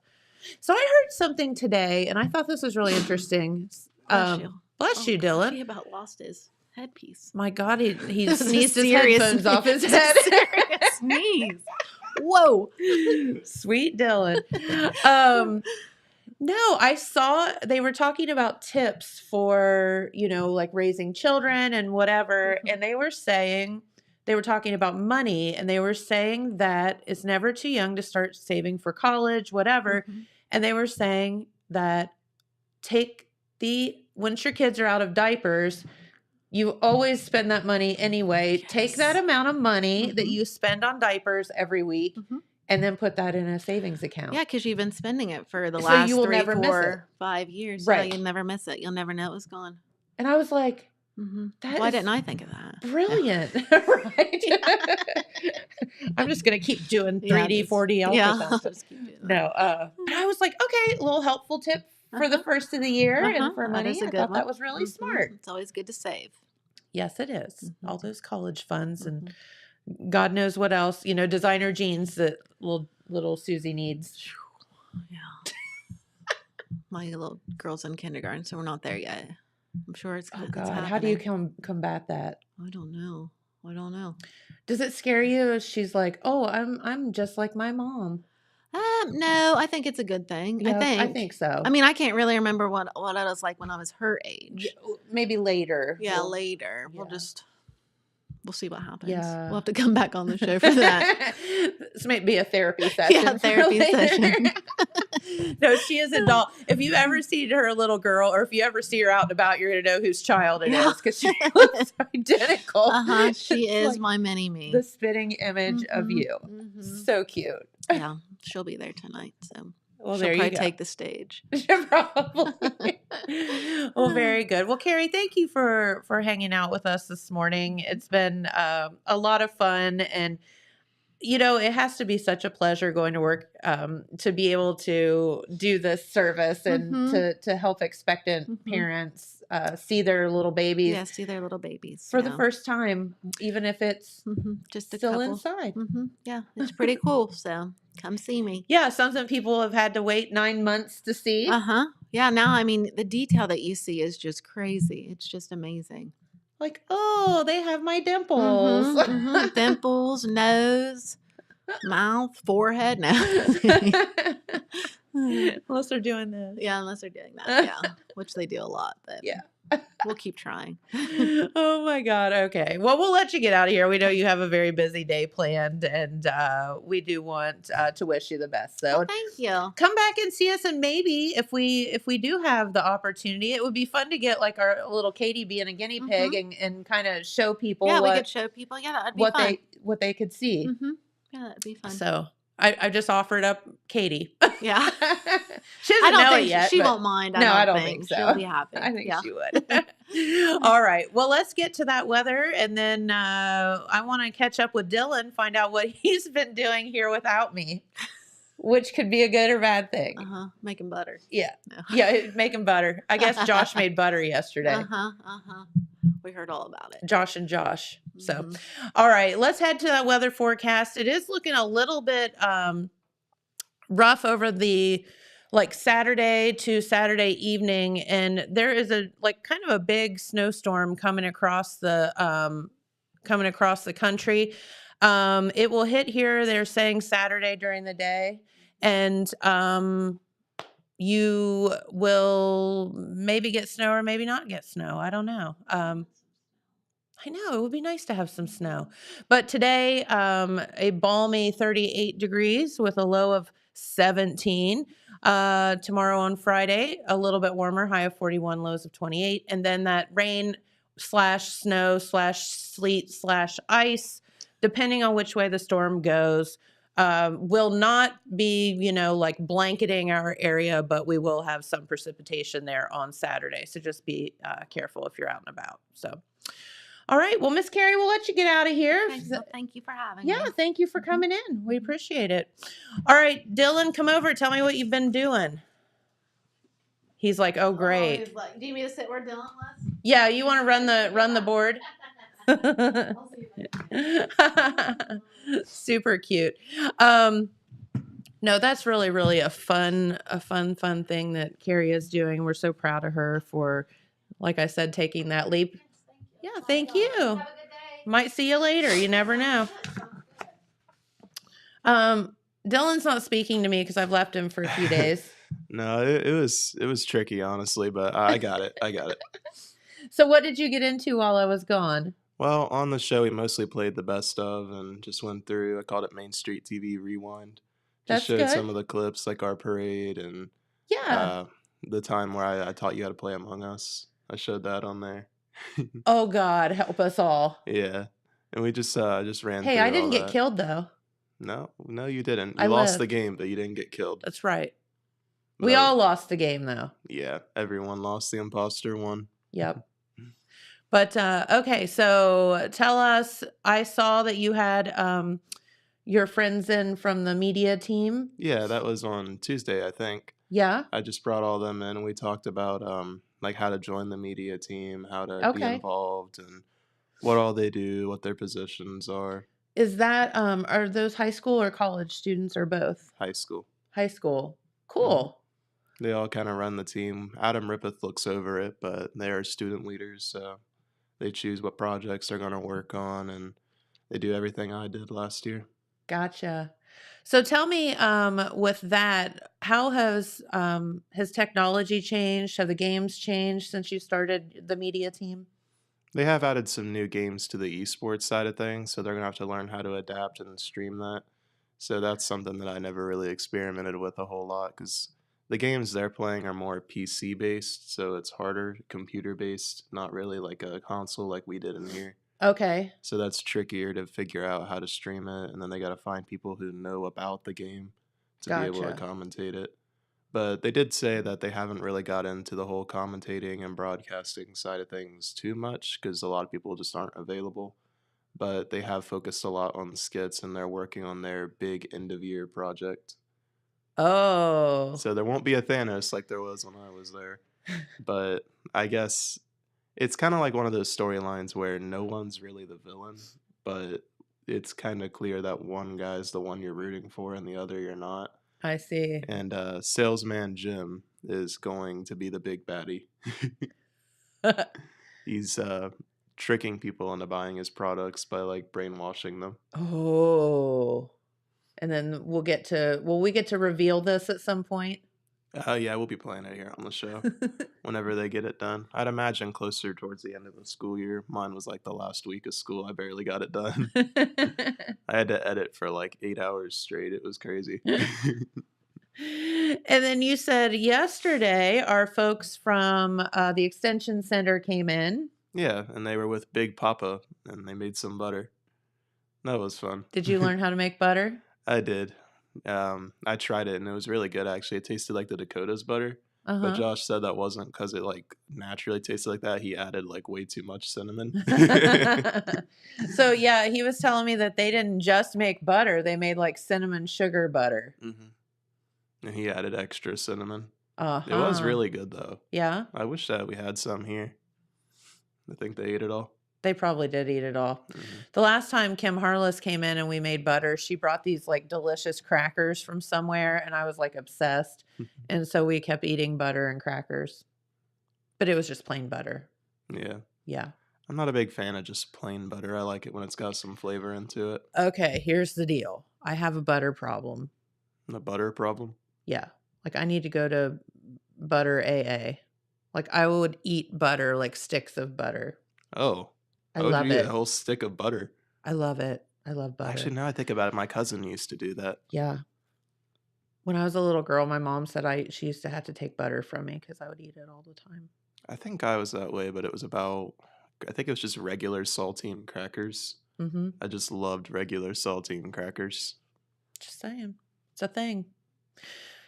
So I heard something today, and I thought this was really interesting. Bless you. Bless you, gosh, Dylan. He about lost his headpiece. My God, he This is a sneezed his serious headphones off his sneeze. head. It's a serious sneeze. Whoa. Sweet Dylan. No, I saw they were talking about tips for, like raising children and whatever. Mhm. And they were talking about money, and they were saying that it's never too young to start saving for college, whatever. Mhm. And they were saying that once your kids are out of diapers, you always spend that money anyway. Take Yes. that amount of money that Mhm. you spend on diapers every week Mhm. and then put that in a savings account. Yeah, because you've been spending it for the So last you will 3, never miss it. 4, 5 years. Right. Yeah, you'll never miss it. You'll never know it was gone. And I was like, Why is didn't I think of that? brilliant. Right? I'm just going to keep doing 3D, just- 4D Yeah, ultrasounds. I'll just keep doing that. No. But I was like, okay, a little helpful tip for the first of the year and for That money. is a I good thought that one. was really Mhm. smart. It's always good to save. Yes, it is. Mhm. All those college funds and Mhm. God knows what else, designer jeans that little Susie needs. Yeah. My little girl's in kindergarten, so we're not there yet. I'm sure it's Oh it's God, how do you happening. combat that? I don't know. Does it scare you? She's like, "Oh, I'm just like my mom." No, I think it's a good thing. Yeah, I I think. think so. I mean, I can't really remember what I was like when I was her age. Maybe later. Yeah, We'll- later. yeah. We'll see what happens. Yeah. We'll have to come back on the show for that. This might be a therapy session. Yeah, for therapy later. session. No, she is a doll. If you've ever seen her little girl, or if you ever see her out and about, you're going to know whose child it Yeah. is because she looks identical. She It's is like my mini me. the spitting image of Mhm, you. mhm. So cute. Yeah, she'll be there tonight, so Well, she'll there you probably go. take the stage. Probably. Well, very good. Well, Kari, thank you for hanging out with us this morning. It's been a lot of fun, and it has to be such a pleasure going to work to be able to do this service and Mhm. to help expectant Mhm. parents see their little babies Yeah, see their little babies for the yeah. first time, even if it's Just a still couple. inside. Yeah, it's pretty cool. So come see me. Yeah, some people have had to wait 9 months to see. Yeah. Now, I mean, the detail that you see is just crazy. It's just amazing. Like, oh, they have my dimples. Dimples, nose. Mouth, forehead. No. Unless they're doing this. Yeah, unless they're doing that. Yeah, which they do a lot. But Yeah. we'll keep trying. Oh my God. Okay. Well, we'll let you get out of here. We know you have a very busy day planned, and we do want to wish you the best. So Well, thank you. come back and see us, and maybe if we do have the opportunity, it would be fun to get like our little Katie being a guinea pig and kind of show people Yeah, we what could show people. Yeah, that'd be fun. what they could see. Yeah, that'd be fun. So I just offered up Katie. Yeah. She I doesn't don't know think it yet. she but- won't mind. No, I don't think so. She'll be happy. I think yeah. she would. All right. Well, let's get to that weather. And then I want to catch up with Dylan, find out what he's been doing here without me, which could be a good or bad thing. Making butter. Yeah. No. Yeah. Making butter. I guess Josh made butter yesterday. We heard all about it. Josh and Josh. So, all right. Let's head to that weather forecast. It is looking a little bit rough over the Saturday to Saturday evening, and there is a kind of a big snowstorm coming across the country. It will hit here, they're saying Saturday during the day, and you will maybe get snow or maybe not get snow. I don't know. I know it would be nice to have some snow, but today a balmy 38 degrees with a low of 17. Tomorrow on Friday, a little bit warmer, high of 41, lows of 28. And then that rain / snow / sleet / ice, depending on which way the storm goes, will not be, blanketing our area, but we will have some precipitation there on Saturday. So just be careful if you're out and about. So. All right. Well, Miss Kari, we'll let you get out of here. Okay, well, thank you for having me. Yeah, thank you for coming in. We appreciate it. All right, Dylan, come over. Tell me what you've been doing. He's like, oh, great. He's like, do you need me to sit where Dylan was? Yeah, you want to run the board? I'll see you. Super cute. No, that's really, really a fun thing that Kari is doing. We're so proud of her for, like I said, taking that leap. Yeah, thank you. Have a good day. Might see you later. You never know. Dylan's not speaking to me because I've left him for a few days. No, it was tricky, honestly, but I got it. So what did you get into while I was gone? Well, on the show, we mostly played the best of and just went through. I called it Main Street TV Rewind. That's Just showed good. some of the clips, like our parade and the time where I taught you how to play Among Us. I showed that on there. Oh God, help us all. Yeah, and we just ran. Hey, through I didn't all get that. killed though. No, you didn't. I You lost lived. the game, but you didn't get killed. That's right. We No. all lost the game though. Yeah, everyone lost. The imposter won. Yep. But okay, so tell us. I saw that you had your friends in from the media team. Yeah, that was on Tuesday, I think. Yeah. I just brought all them in, and we talked about like how to join the media team, how to be Okay. involved, and what all they do, what their positions are. Is that are those high school or college students or both? High school. High school. Cool. They all kind of run the team. Adam Rippeth looks over it, but they are student leaders, so they choose what projects they're going to work on, and they do everything I did last year. Gotcha. So tell me, with that, how has technology changed? Have the games changed since you started the media team? They have added some new games to the esports side of things, so they're going to have to learn how to adapt and stream that. So that's something that I never really experimented with a whole lot, because the games they're playing are more PC based, so it's harder, computer based, not really like a console like we did in here. Okay. So that's trickier to figure out how to stream it, and then they got to find people who know about the game to be able to Gotcha. commentate it. But they did say that they haven't really got into the whole commentating and broadcasting side of things too much, because a lot of people just aren't available. But they have focused a lot on skits, and they're working on their big end of year project. Oh. So there won't be a Thanos like there was when I was there. But I guess it's kind of like one of those storylines where no one's really the villain, but it's kind of clear that one guy's the one you're rooting for and the other you're not. I see. And Salesman Jim is going to be the big baddie. He's tricking people into buying his products by like brainwashing them. Oh. And then will we get to reveal this at some point? Yeah, we'll be playing it here on the show whenever they get it done. I'd imagine closer towards the end of the school year. Mine was like the last week of school. I barely got it done. I had to edit for like 8 hours straight. It was crazy. And then you said yesterday our folks from the extension center came in. Yeah, and they were with Big Papa, and they made some butter. That was fun. Did you learn how to make butter? I did. I tried it, and it was really good, actually. It tasted like the Dakota's butter. But Josh said that wasn't because it like naturally tasted like that. He added like way too much cinnamon. So yeah, he was telling me that they didn't just make butter; they made like cinnamon sugar butter. And he added extra cinnamon. Uh-huh. It was really good though. Yeah. I wish that we had some here. I think they ate it all. They probably did eat it all. The last time Kim Harless came in and we made butter, she brought these like delicious crackers from somewhere, and I was like obsessed. And so we kept eating butter and crackers. But it was just plain butter. Yeah. Yeah. I'm not a big fan of just plain butter. I like it when it's got some flavor into it. Okay, here's the deal. I have a butter problem. The butter problem? Yeah. Like I need to go to butter AA. Like I would eat butter, like sticks of butter. Oh. I love you eat it. a whole stick of butter? I love it. I love butter. Actually, now I think about it, my cousin used to do that. Yeah. When I was a little girl, my mom said she used to have to take butter from me because I would eat it all the time. I think I was that way, but I think it was just regular saltine crackers. I just loved regular saltine crackers. Just saying. It's a thing.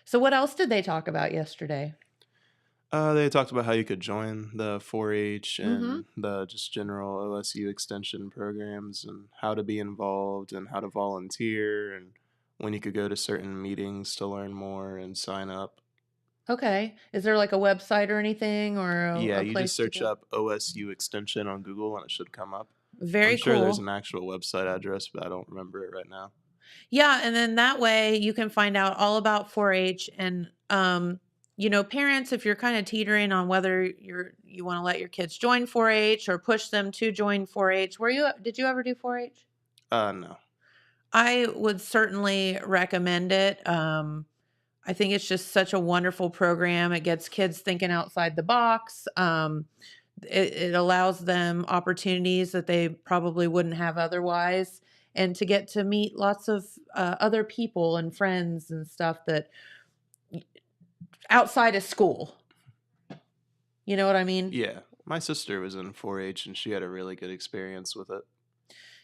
So what else did they talk about yesterday? They talked about how you could join the 4-H and the just general OSU extension programs and how to be involved and how to volunteer and when you could go to certain meetings to learn more and sign up. Okay. Is there like a website or anything or Yeah, a you place just to search go? up OSU extension on Google and it should come up. Very I'm sure cool. there's an actual website address, but I don't remember it right now. Yeah, and then that way you can find out all about 4-H and parents, if you're kind of teetering on whether you want to let your kids join 4-H or push them to join 4-H. Did you ever do 4-H? No. I would certainly recommend it. I think it's just such a wonderful program. It gets kids thinking outside the box. It allows them opportunities that they probably wouldn't have otherwise, and to get to meet lots of other people and friends and stuff that outside of school. You know what I mean? Yeah. My sister was in 4-H and she had a really good experience with it.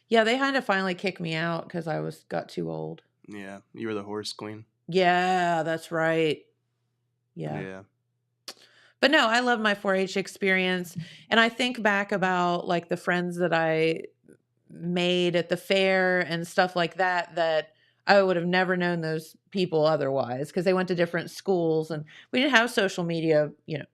Yeah, they had to finally kick me out because I got too old. Yeah. You were the horse queen. Yeah, that's right. Yeah. But no, I love my 4-H experience. And I think back about like the friends that I made at the fair and stuff like that I would have never known those people otherwise because they went to different schools and we didn't have social media,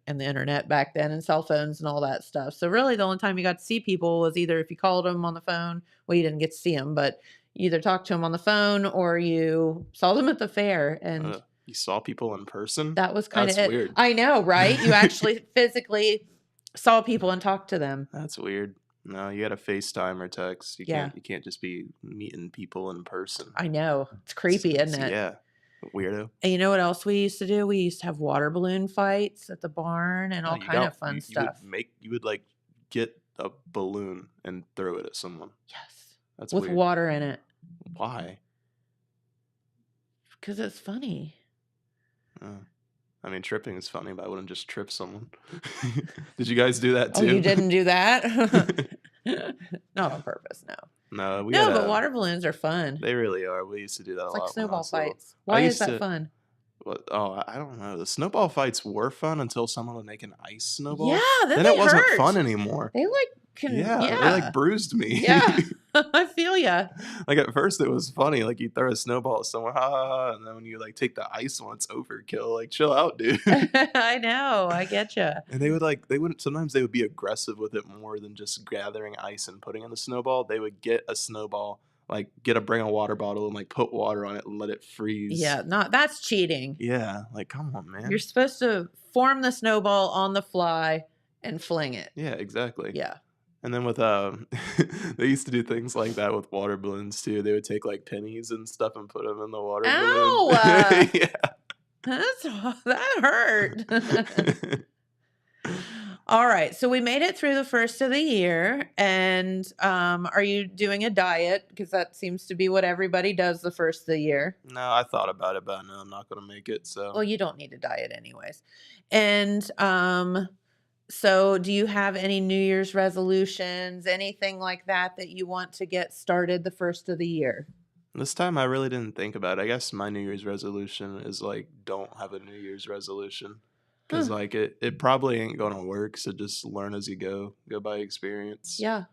and the internet back then and cell phones and all that stuff. So really the only time you got to see people was either if you called them on the phone, well, you didn't get to see them, but you either talked to them on the phone or you saw them at the fair. And you saw people in person? that was kind of it. Weird. I know, right? You actually physically saw people and talked to them. That's weird. No, you got to FaceTime or text. You can't just be meeting people in person. I know. It's creepy, isn't it? Yeah. Weirdo. And you know what else we used to do? We used to have water balloon fights at the barn and all kind of fun stuff. You would like get a balloon and throw it at someone. Yes. That's with weird. water in it. Why? Because it's funny. I mean, tripping is funny, but I wouldn't just trip someone. Did you guys do that too? Oh, you didn't do that? Not on purpose, no. No, but water balloons are fun. They really are. We used to do that a lot. It's like when I snowball was little. fights. Why is that fun? I don't know. The snowball fights were fun until someone would make an ice snowball. Yeah, then it wasn't hurt. fun anymore. They they like bruised me. Yeah, I feel ya. Like at first it was funny, like you throw a snowball at someone, ha ha ha, and then when you like take the ice one, it's overkill. Like chill out, dude. I know, I get you. And sometimes they would be aggressive with it more than just gathering ice and putting in the snowball. They would get a snowball, like bring a water bottle and like put water on it and let it freeze. Yeah, that's cheating. Yeah, like come on, man. You're supposed to form the snowball on the fly and fling it. Yeah, exactly. Yeah. And then with they used to do things like that with water balloons too. They would take like pennies and stuff and put them in the water Ow! balloon. That hurt. All right. So we made it through the first of the year. And are you doing a diet? Because that seems to be what everybody does the first of the year. No, I thought about it, but I know I'm not going to make it. Well, So you don't need a diet anyways. And so do you have any New Year's resolutions, anything like that you want to get started the first of the year? this time I really didn't think about it. I guess my New Year's resolution is like, don't have a New Year's resolution. Because Huh. like it probably ain't going to work. So just learn as you go by experience. Yeah.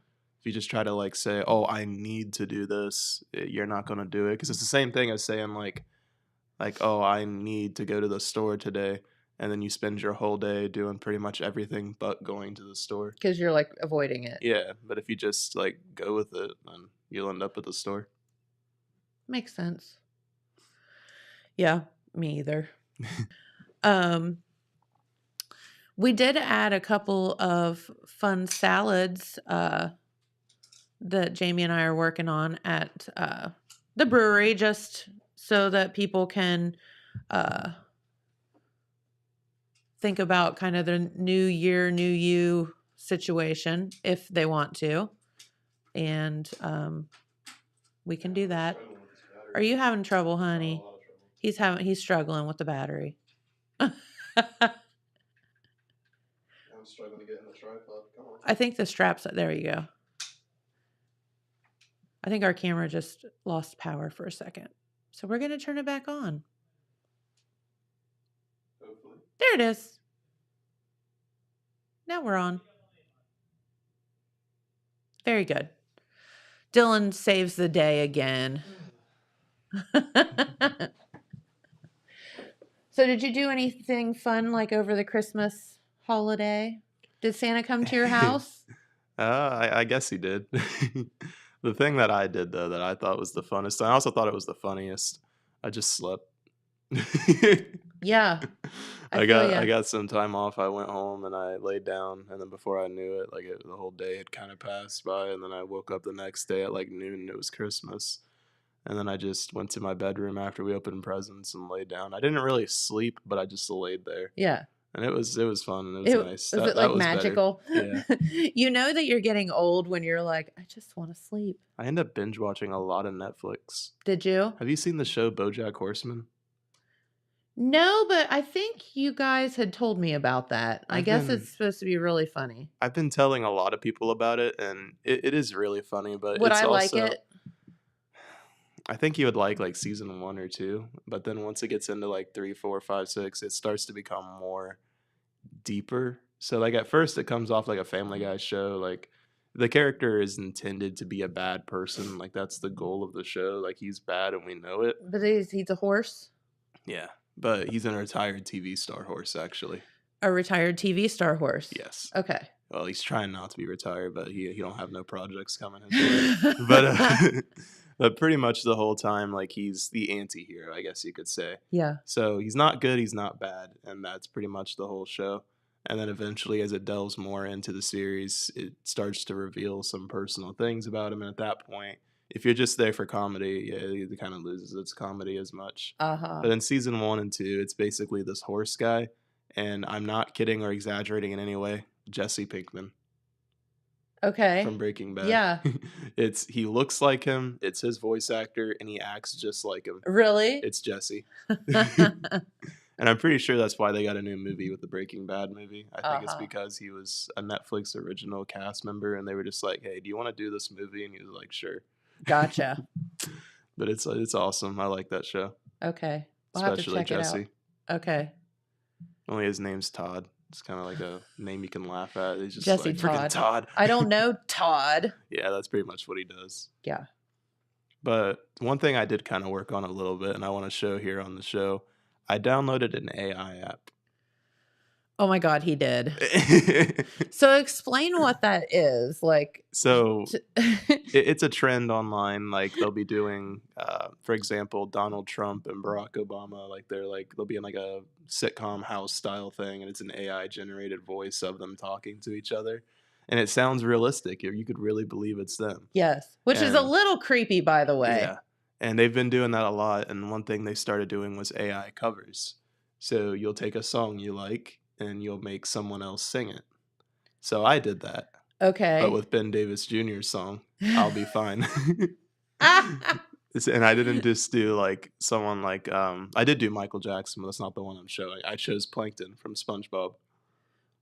If you just try to like say, oh, I need to do this, you're not going to do it. Because it's the same thing as saying like, oh, I need to go to the store today. And then you spend your whole day doing pretty much everything but going to the store. Because you're like avoiding it. Yeah, but if you just like go with it, then you'll end up at the store. Makes sense. Yeah, me either. We did add a couple of fun salads that Jamie and I are working on at the brewery, just so that people can think about kind of the new year, new you situation if they want to. And we can do that. Are you having trouble, honey? He's struggling with the battery. I'm struggling to get in the tripod. Come on. I think the straps, there you go. I think our camera just lost power for a second. So we're going to turn it back on. Hopefully. There it is. Now we're on. Very good. Dylan saves the day again. So did you do anything fun like over the Christmas holiday? Did Santa come to your house? I guess he did. The thing that I did though that I thought was the funnest, I also thought it was the funniest. I just slept. Yeah. I feel ya. got some time off. I went home and I laid down, and then before I knew it, like the whole day had kind of passed by, and then I woke up the next day at like noon and it was Christmas. And then I just went to my bedroom after we opened presents and laid down. I didn't really sleep, but I just laid there. Yeah. And it was fun and it was nice. Was it like was better. magical? Yeah. You know that you're getting old when you're like, I just want to sleep. I end up binge watching a lot of Netflix. Did you? Have you seen the show BoJack Horseman? No, but I think you guys had told me about that. I guess it's supposed to be really funny. I've been telling a lot of people about it, and it is really funny. But Would it's I like also, it? I think you would like season 1 or 2, but then once it gets into like 3, 4, 5, 6, it starts to become more deeper. So like at first it comes off like a Family Guy show. Like the character is intended to be a bad person. Like that's the goal of the show. Like he's bad and we know it. But he's a horse? Yeah, but he's a retired TV star horse actually. A retired TV star horse? Yes. Okay. Well, he's trying not to be retired, but he don't have no projects coming his way. But pretty much the whole time, like he's the anti-hero, I guess you could say. Yeah. So he's not good, he's not bad, and that's pretty much the whole show. And then eventually, as it delves more into the series, it starts to reveal some personal things about him. And at that point, if you're just there for comedy, yeah, it kind of loses its comedy as much. Uh-huh. But in season 1 and 2, it's basically this horse guy, and I'm not kidding or exaggerating in any way. Jesse Pinkman. Okay. From Breaking Bad. Yeah. He looks like him, it's his voice actor, and he acts just like him. Really? It's Jesse. And I'm pretty sure that's why they got a new movie with the Breaking Bad movie. I think it's because he was a Netflix original cast member, and they were just like, hey, do you want to do this movie? And he was like, sure. Gotcha. But it's awesome. I like that show. Okay. We'll Especially have to check Jesse. it out. Okay. Only his name's Todd. It's kind of like a name you can laugh at. He's just Jesse like, freaking Todd. I don't know Todd. Yeah, that's pretty much what he does. Yeah. But one thing I did kind of work on a little bit, and I want to show here on the show, I downloaded an AI app. Oh my God, he did. So explain what that is. Like, so it's a trend online. Like they'll be doing, for example, Donald Trump and Barack Obama. Like they'll be in like a sitcom house style thing, and it's an AI generated voice of them talking to each other. and it sounds realistic. You could really believe it's them. Yes. Which is a And little creepy, by the way. yeah, and they've been doing that a lot. And one thing they started doing was AI covers. So you'll take a song you like and you'll make someone else sing it. So I did that, but Okay. with Ben Davis Jr.'s song, I'll Be Fine. And I didn't just do like someone like I did do Michael Jackson, but that's not the one I'm showing. I chose Plankton from SpongeBob.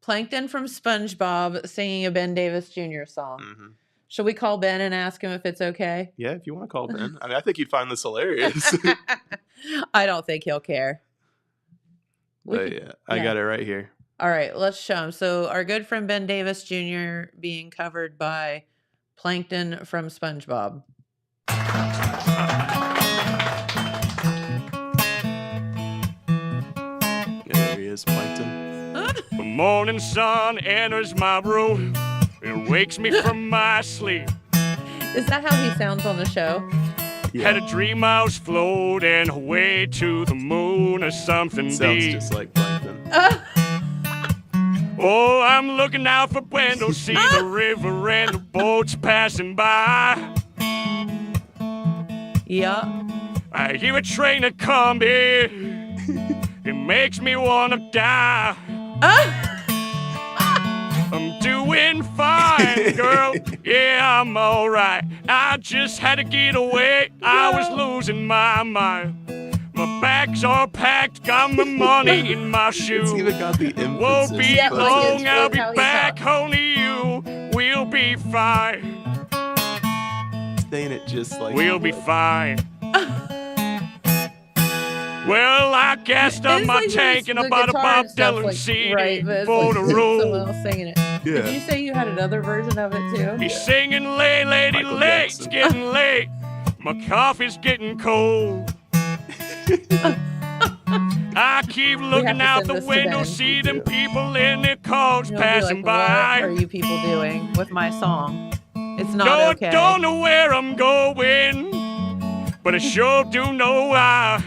Plankton from SpongeBob singing a Ben Davis Jr. song. Hmm. Should we call Ben and ask him if it's okay? Yeah, if you want to call Ben. I mean, I think you'd find this hilarious. I don't think he'll care. We But could- yeah, I got it right here. All right, let's show him. So our good friend Ben Davis Jr. being covered by Plankton from SpongeBob. Yeah, there he is, Plankton. The morning sun enters my room and wakes me from my sleep. Is that how he sounds on the show? Had a dream I was floating away to the moon or something Sounds deep. just like Plankton. Oh, I'm looking out for windows, see the river and the boats passing by. Yeah. I hear a train a coming. It makes me wanna die. I'm doing fine, girl. Yeah, I'm alright. I just had to get away. I was losing my mind. My bags are packed, got my money in my shoe. It's even got the emphasis. Won't be Yeah, like long, it's I'll be how he back, talks. only you. We'll be fine. Saying it just like We'll you be would. fine. Well, I gassed up It's my like tank and the I bought a guitar Bob and stuff, Dylan like, CD right, but it's for like the someone road. else singing it. Yeah. Did you say you had another version of it too? He's singing late, lady, Michael late, it's Jackson. getting late. My coffee's getting cold. I keep looking to out send the this to window, Ben. see them people in their cars You'll be passing like, what are by. you people doing with my song? It's not No, okay. I don't know where I'm going, but I sure do know why.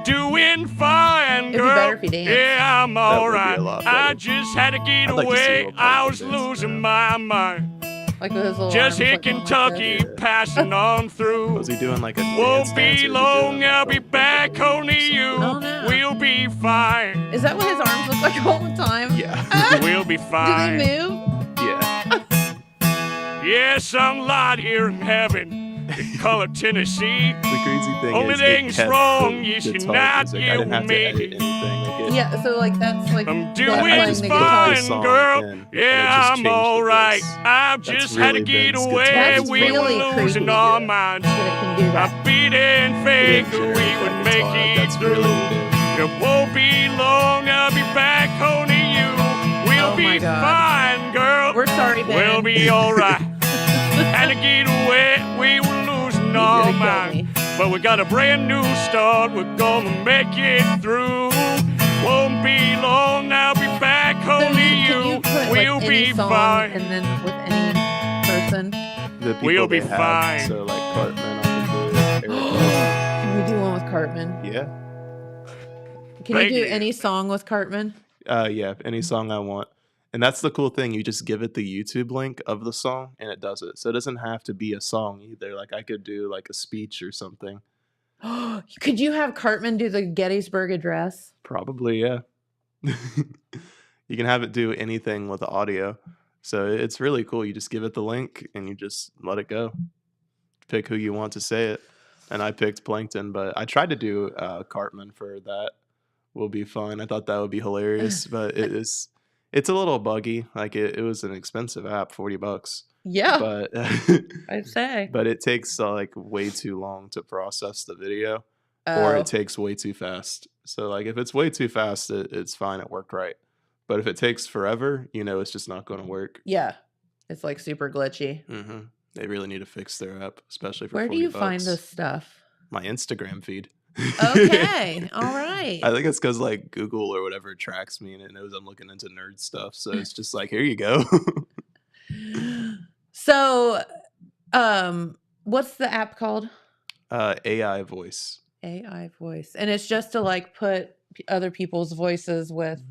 Doing fine, It'd be girl. better if you danced. Yeah, I'm That would be a alright. lot I better. just had to get I'd like to see away. what I Plankton was dances losing now. my mind. Like with his little Just arms, hit like, going like Kentucky, this. this. passing on through. Was he doing like a dance? Won't dance, or be was he doing, long, like, I'll a- be back, only you. Oh, no. We'll be fine. Is that what his arms look like all the time? Yeah. We'll be Do fine. they move? Yeah. Yes, I'm light here in heaven, in color Tennessee. The crazy thing Only is, thing's it kept wrong the is you're guitar not music. I you didn't have to me. edit anything. Like it, Yeah, so like that's like I'm them doing playing just the put guitar. the fine, song girl. in, and it Yeah, just I'm changed the alright. verse. I That's just had to really get Ben's away. guitar. That's We really were losing creepy. our minds. That it can do I that. beat and fake, Really we generic would guitar. make it That's through. really It won't be long, I'll be back, only you. We'll Oh my be God. fine, girl. We're sorry, Ben. We'll be alright. Had to get away, we were losing He's our gonna kill minds. me. But we got a brand new start, we're gonna make it through. Won't be long, I'll be back, So only can you you. put We'll like be any song fine. and then with any person? The people We'll be they have, fine. So like Cartman, I can do Eric Clapton. Can we do one with Cartman? Yeah. Can Thank you do you. any song with Cartman? Yeah, any song I want. And that's the cool thing. You just give it the YouTube link of the song and it does it. So it doesn't have to be a song either. Like I could do like a speech or something. Could you have Cartman do the Gettysburg Address? Probably, yeah. You can have it do anything with the audio. So it's really cool. You just give it the link and you just let it go. Pick who you want to say it. And I picked Plankton, but I tried to do Cartman for that. Will be fun. I thought that would be hilarious, but it's a little buggy. Like it was an expensive app, $40. Yeah, But I'd say. but it takes like way too long to process the video, or Oh, it takes way too fast. So like if it's way too fast, it's fine. It worked right. But if it takes forever, it's just not going to work. yeah. It's like super glitchy. Hmm. They really need to fix their app, especially for Where do $40. you find this stuff? My Instagram feed. Okay, all right. I think it's because like Google or whatever tracks me and it knows I'm looking into nerd stuff. So it's just like, here you go. So, what's the app called? AI voice. AI voice, and it's just to like put other people's voices with.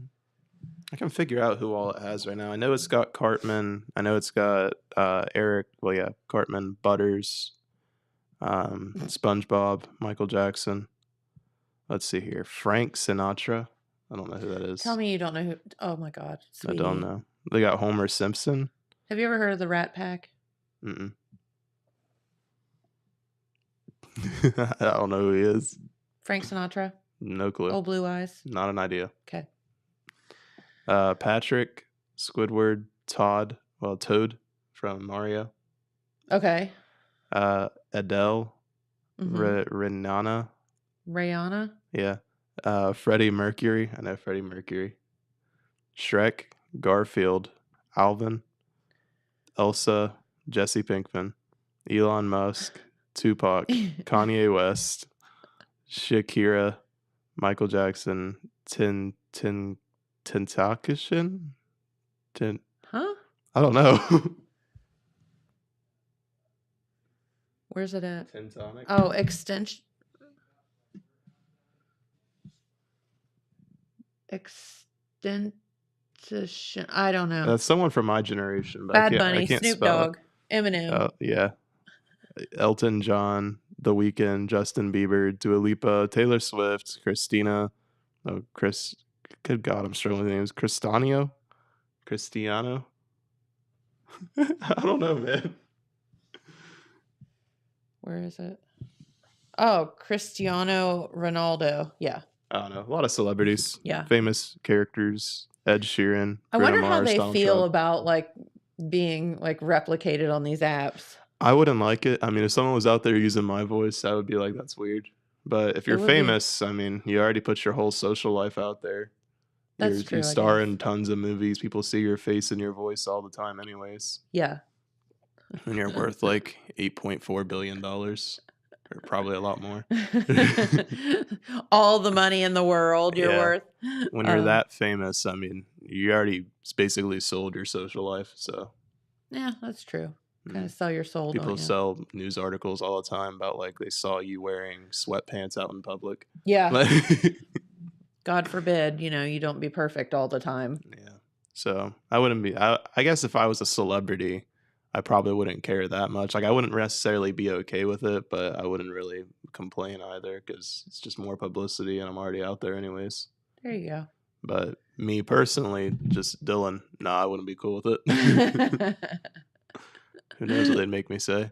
I can figure out who all it has right now. I know it's got Cartman. I know it's got Eric. Well, yeah, Cartman, Butters, SpongeBob, Michael Jackson. Let's see here. Frank Sinatra. I don't know who that is. Tell me you don't know who. Oh my God, sweetie. I don't know. They got Homer Simpson. Have you ever heard of the Rat Pack? Mm-mm. I don't know who he is. Frank Sinatra? No clue. Old Blue Eyes? Not an idea. Okay. Patrick, Squidward, Todd from Mario. Okay. Adele, Mm-hmm. Rihanna. Rihanna? Yeah. Freddie Mercury. I know Freddie Mercury. Shrek, Garfield, Alvin, Elsa, Jesse Pinkman, Elon Musk, Tupac, Kanye West, Shakira, Michael Jackson, Tentakishin? Huh? I don't know. Where's it at? Tentonic? Oh, extension. I don't know. That's someone from my generation, but Bad I Bunny, can't Snoop spell Dogg, Eminem. it. Yeah. Elton John, The Weeknd, Justin Bieber, Dua Lipa, Taylor Swift, Christina. Oh, good God, I'm struggling with names. Cristiano? I don't know, man. Where is it? Oh, Cristiano Ronaldo. Yeah. I don't know. A lot of celebrities. Yeah. Famous characters. Ed Sheeran. I Bruno wonder how Mars, they Donald feel Trump. about like being like replicated on these apps. I wouldn't like it. I mean, if someone was out there using my voice, I would be like, that's weird. But if you're would be. famous, I mean, you already put your whole social life out there. That's true, You I star guess. in tons of movies. People see your face and your voice all the time, anyways. Yeah. And you're worth like $8.4 billion, or probably a lot more. All the money in the world you're Yeah. worth. When you're that famous, I mean, you already basically sold your social life. So Yeah, that's true. Kind Mm. of sell your soul. people don't you? sell news articles all the time about like they saw you wearing sweatpants out in public. Yeah. Like- God forbid, you don't be perfect all the time. Yeah. So I wouldn't be. I guess if I was a celebrity, I probably wouldn't care that much. Like I wouldn't necessarily be okay with it, but I wouldn't really complain either because it's just more publicity, and I'm already out there anyways. There you go. But me personally, just Dylan, I wouldn't be cool with it. Who knows what they'd make me say?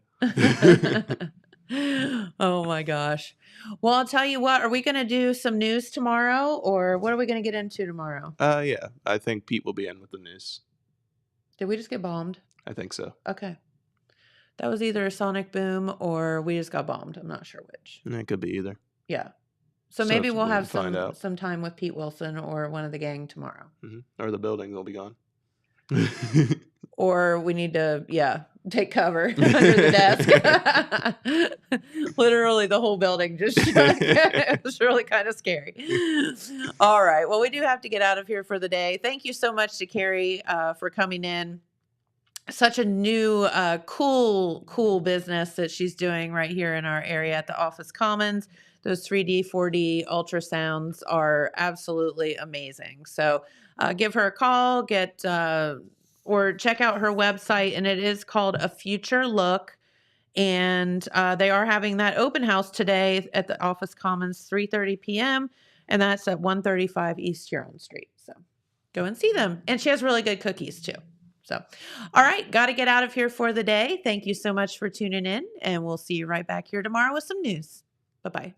Oh my gosh. Well, I'll tell you what, are we going to do some news tomorrow, or what are we going to get into tomorrow? Yeah. I think Pete will be in with the news. Did we just get bombed? I think so. Okay. That was either a sonic boom or we just got bombed. I'm not sure which. And it could be either. Yeah. So So maybe if we'll we have can find out. some time with Pete Wilson or one of the gang tomorrow. Or the building will be gone. Or we need to, take cover under the desk. Literally the whole building just shook. It was really kind of scary. All right. Well, we do have to get out of here for the day. Thank you so much to Kari for coming in. Such a new, cool business that she's doing right here in our area at the Office Commons. Those 3D, 4D ultrasounds are absolutely amazing. So give her a call, or check out her website, and it is called A Future Look. And they are having that open house today at the Office Commons, 3:30 p.m., and that's at 135 East Huron Street. So go and see them. And she has really good cookies, too. So, all right, got to get out of here for the day. Thank you so much for tuning in, and we'll see you right back here tomorrow with some news. Bye-bye.